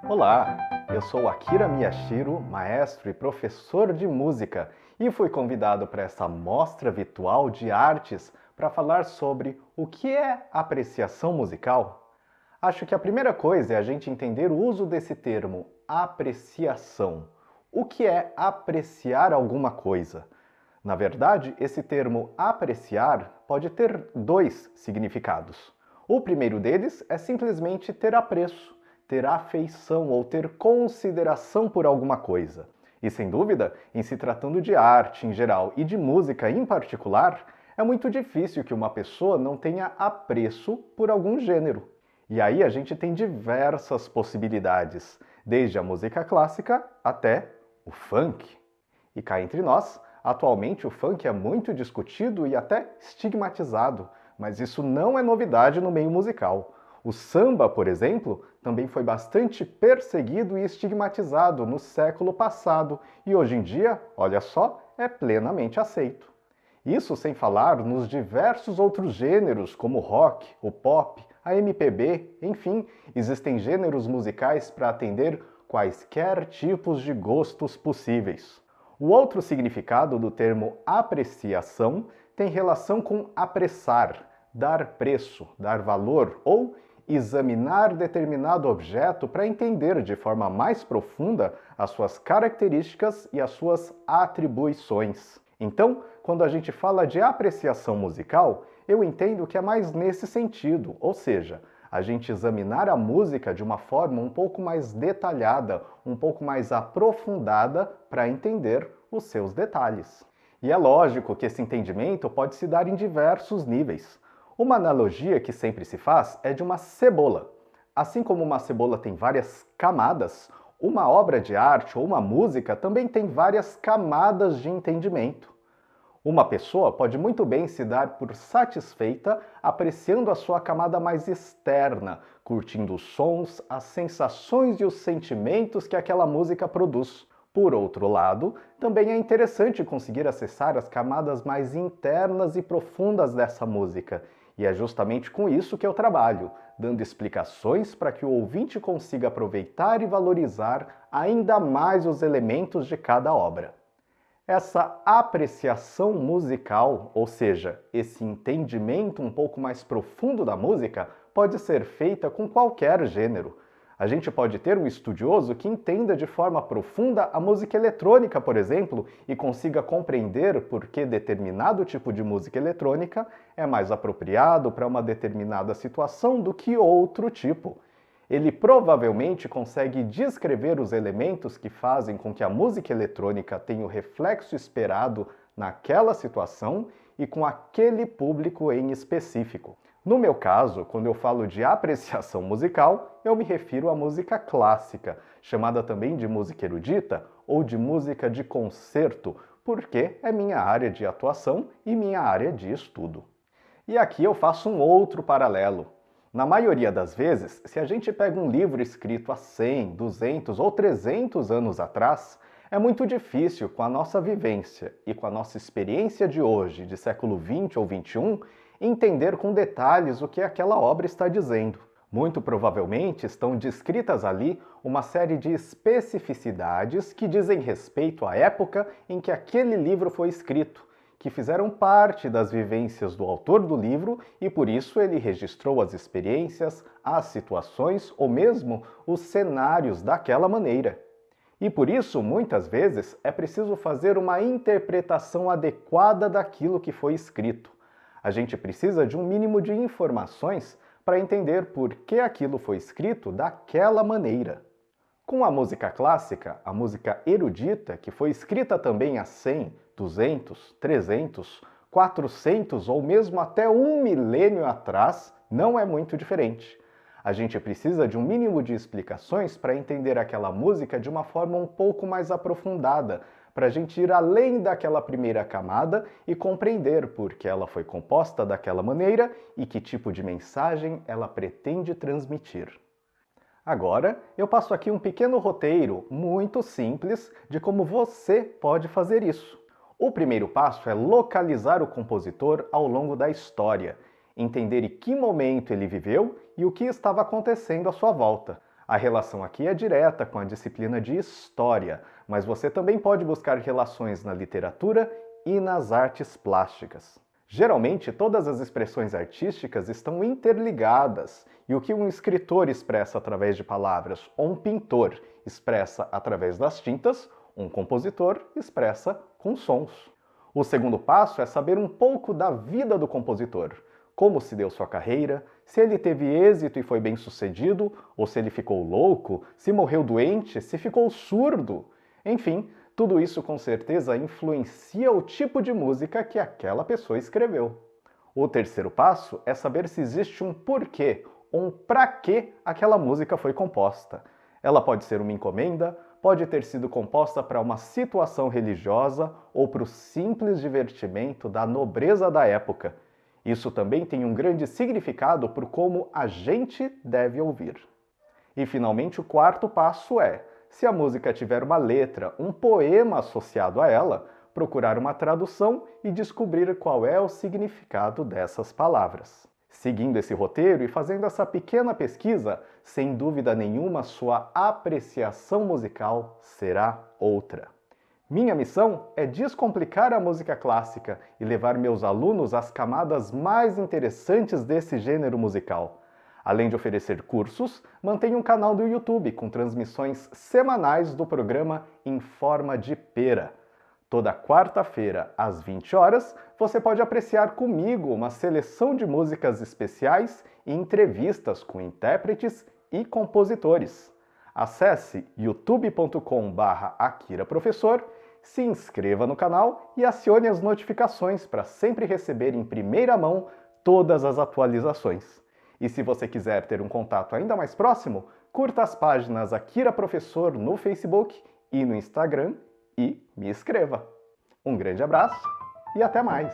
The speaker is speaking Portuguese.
Olá, eu sou Akira Miyashiro, maestro e professor de música, e fui convidado para essa mostra virtual de artes para falar sobre o que é apreciação musical. Acho que a primeira coisa é a gente entender o uso desse termo, apreciação. O que é apreciar alguma coisa? Na verdade, esse termo apreciar pode ter dois significados. O primeiro deles é simplesmente ter apreço, ter afeição ou ter consideração por alguma coisa. E sem dúvida, em se tratando de arte em geral e de música em particular, é muito difícil que uma pessoa não tenha apreço por algum gênero. E aí a gente tem diversas possibilidades, desde a música clássica até o funk. E cá entre nós, atualmente o funk é muito discutido e até estigmatizado, mas isso não é novidade no meio musical. O samba, por exemplo, também foi bastante perseguido e estigmatizado no século passado e hoje em dia, olha só, é plenamente aceito. Isso sem falar nos diversos outros gêneros, como o rock, o pop, a MPB, enfim, existem gêneros musicais para atender quaisquer tipos de gostos possíveis. O outro significado do termo apreciação tem relação com apressar, dar preço, dar valor ou examinar determinado objeto para entender de forma mais profunda as suas características e as suas atribuições. Então, quando a gente fala de apreciação musical, eu entendo que é mais nesse sentido, ou seja, a gente examinar a música de uma forma um pouco mais detalhada, um pouco mais aprofundada para entender os seus detalhes. E é lógico que esse entendimento pode se dar em diversos níveis. Uma analogia que sempre se faz é de uma cebola. Assim como uma cebola tem várias camadas, uma obra de arte ou uma música também tem várias camadas de entendimento. Uma pessoa pode muito bem se dar por satisfeita apreciando a sua camada mais externa, curtindo os sons, as sensações e os sentimentos que aquela música produz. Por outro lado, também é interessante conseguir acessar as camadas mais internas e profundas dessa música. E é justamente com isso que eu trabalho, dando explicações para que o ouvinte consiga aproveitar e valorizar ainda mais os elementos de cada obra. Essa apreciação musical, ou seja, esse entendimento um pouco mais profundo da música, pode ser feita com qualquer gênero. A gente pode ter um estudioso que entenda de forma profunda a música eletrônica, por exemplo, e consiga compreender por que determinado tipo de música eletrônica é mais apropriado para uma determinada situação do que outro tipo. Ele provavelmente consegue descrever os elementos que fazem com que a música eletrônica tenha o reflexo esperado naquela situação e com aquele público em específico. No meu caso, quando eu falo de apreciação musical, eu me refiro à música clássica, chamada também de música erudita ou de música de concerto, porque é minha área de atuação e minha área de estudo. E aqui eu faço um outro paralelo. Na maioria das vezes, se a gente pega um livro escrito há 100, 200 ou 300 anos atrás, é muito difícil, com a nossa vivência e com a nossa experiência de hoje, de século 20 ou 21, entender com detalhes o que aquela obra está dizendo. Muito provavelmente estão descritas ali uma série de especificidades que dizem respeito à época em que aquele livro foi escrito, que fizeram parte das vivências do autor do livro e por isso ele registrou as experiências, as situações ou mesmo os cenários daquela maneira. E por isso, muitas vezes, é preciso fazer uma interpretação adequada daquilo que foi escrito. A gente precisa de um mínimo de informações para entender por que aquilo foi escrito daquela maneira. Com a música clássica, a música erudita, que foi escrita também há 100, 200, 300, 400 ou mesmo até um milênio atrás, não é muito diferente. A gente precisa de um mínimo de explicações para entender aquela música de uma forma um pouco mais aprofundada, para a gente ir além daquela primeira camada e compreender por que ela foi composta daquela maneira e que tipo de mensagem ela pretende transmitir. Agora, eu passo aqui um pequeno roteiro muito simples de como você pode fazer isso. O primeiro passo é localizar o compositor ao longo da história, entender em que momento ele viveu e o que estava acontecendo à sua volta. A relação aqui é direta com a disciplina de História, mas você também pode buscar relações na literatura e nas artes plásticas. Geralmente, todas as expressões artísticas estão interligadas, e o que um escritor expressa através de palavras ou um pintor expressa através das tintas, um compositor expressa com sons. O segundo passo é saber um pouco da vida do compositor, como se deu sua carreira, se ele teve êxito e foi bem-sucedido, ou se ele ficou louco, se morreu doente, se ficou surdo. Enfim, tudo isso com certeza influencia o tipo de música que aquela pessoa escreveu. O terceiro passo é saber se existe um porquê ou um para que aquela música foi composta. Ela pode ser uma encomenda, pode ter sido composta para uma situação religiosa ou para o simples divertimento da nobreza da época. Isso também tem um grande significado por como a gente deve ouvir. E finalmente o quarto passo é, se a música tiver uma letra, um poema associado a ela, procurar uma tradução e descobrir qual é o significado dessas palavras. Seguindo esse roteiro e fazendo essa pequena pesquisa, sem dúvida nenhuma sua apreciação musical será outra. Minha missão é descomplicar a música clássica e levar meus alunos às camadas mais interessantes desse gênero musical. Além de oferecer cursos, mantenho um canal do YouTube com transmissões semanais do programa Em Forma de Pera. Toda quarta-feira, às 20 horas, você pode apreciar comigo uma seleção de músicas especiais e entrevistas com intérpretes e compositores. Acesse youtube.com/akiraprofessor, se inscreva no canal e acione as notificações para sempre receber em primeira mão todas as atualizações. E se você quiser ter um contato ainda mais próximo, curta as páginas Akira Professor no Facebook e no Instagram e me escreva. Um grande abraço e até mais!